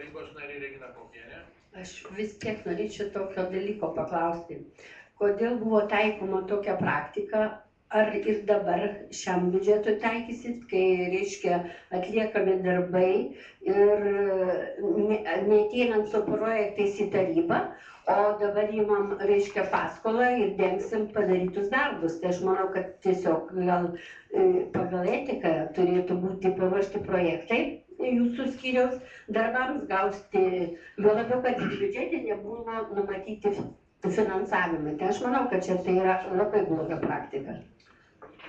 tarybos narė Regina Kaukienė. Aš vis tiek norėčiau tokio dalyko paklausti. Kodėl buvo taikoma tokia praktika? Ar ir dabar šiam biudžetui taikysit, kai, reiškia, atliekami darbai ir neateinant su projektais į tarybą, o dabar imam, reiškia, paskolą ir dengsim padarytus darbus. Tai aš manau, kad tiesiog gal pagal etiką turėtų būti paruošti projektai jūsų skyriaus darbams, gausite, juo labiau, kad biudžete nebuvo numatyti finansavimai. Tai aš manau, kad čia tai yra labai bloga praktika.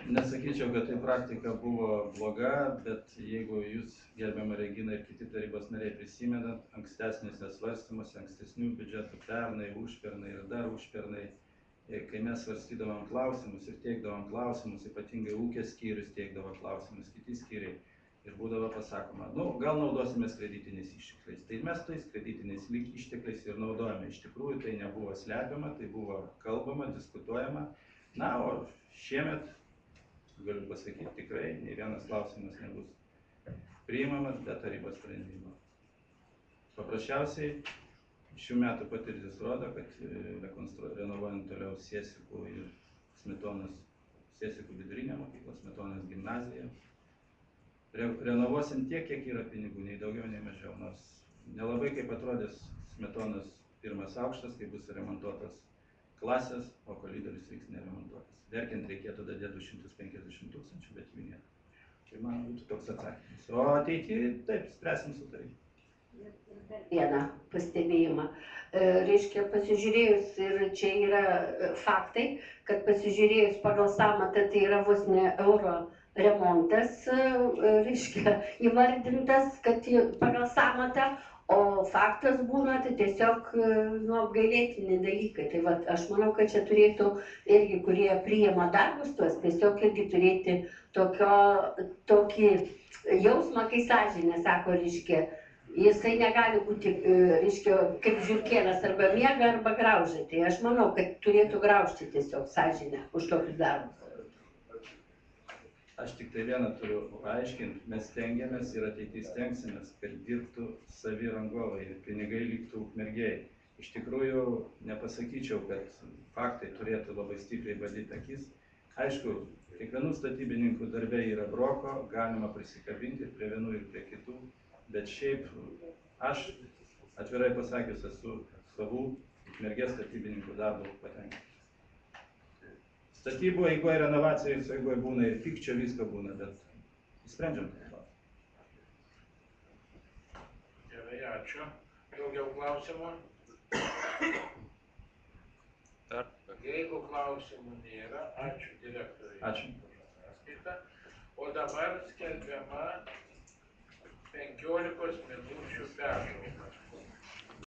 Nesakyčiau, kad tai praktika buvo bloga, bet jeigu jūs, gerbiama Regina ir kiti tarybos nariai, prisimenat ankstesnėse svarstymuose, ankstesnių biudžetų pernai, užpernai ir dar užpernai, kai mes svarstydavom klausimus ir teikdavom klausimus, ypatingai ūkio skyrius teikdavo klausimus, kiti skyriai, ir būdavo pasakoma, gal naudosimės kreditiniais ištekliais. Tai mes tais kreditiniais ištekliais ir naudojame. Iš tikrųjų tai nebuvo slepiama, tai buvo kalbama, diskutuojama. Na, o šiemet, galiu pasakyti, tikrai nei vienas klausimas nebus priimamas be tarybos sprendimo. Paprasčiausiai šių metų patirtis rodo, kad renovuojant toliau Siesikų ir Smetonos, Siesikų vidurinę mokyklą, Smetonos gimnaziją, renovuosim tiek, kiek yra pinigų, nei daugiau, nei mažiau. Nors nelabai kaip atrodys Smetonos pirmas aukštas, kai bus remontuotas klasės, o koridorius liks neremontuotas. Verkiant reikėtų dadėti 250 000, bet jų nėra. Tai man būtų toks atsakymas. O ateityje taip, spręsim su taryba. Vieną pastebėjimą. Reiškia, pasižiūrėjus, ir čia yra faktai, kad pasižiūrėjus pagal sąmatą, tai yra vos ne euro remontas, reiškia, įvardintas, kad pagal sąmatą, o faktas būna, tai tiesiog apgailėtini dalykai. Tai va, aš manau, kad čia turėtų irgi, kurie priima darbus tuos, tiesiog irgi turėti tokį jausmą, kai sąžinė, sako, reiškia, jisai negali būti, reiškia, kaip žiurkėnas, arba miega, arba graužia. Tai aš manau, kad turėtų graužti tiesiog sąžinę už tokius darbus. Aš tik tai vieną turiu paaiškinti, mes stengiamės ir ateityje stengsimės, kad dirbtų savi rangovai ir pinigai liktų Ukmergėj. Iš tikrųjų, nepasakyčiau, kad faktai turėtų labai stipriai badyti akis. Aišku, kiekvienų statybininkų darbe yra broko, galima prisikabinti prie vienų ir prie kitų, bet šiaip aš, atvirai pasakius, esu savų Ukmergės statybininkų darbų patenkintas. Statybų eigoje, renovacijos eigoje būna ir pykčio, visko būna, bet sprendžiam tai klausimą. Gerai, ačiū. Daugiau klausimų? Jeigu klausimų nėra, ačiū direktoriui. Ačiū. O dabar skelbiama 15 minučių pertrauka.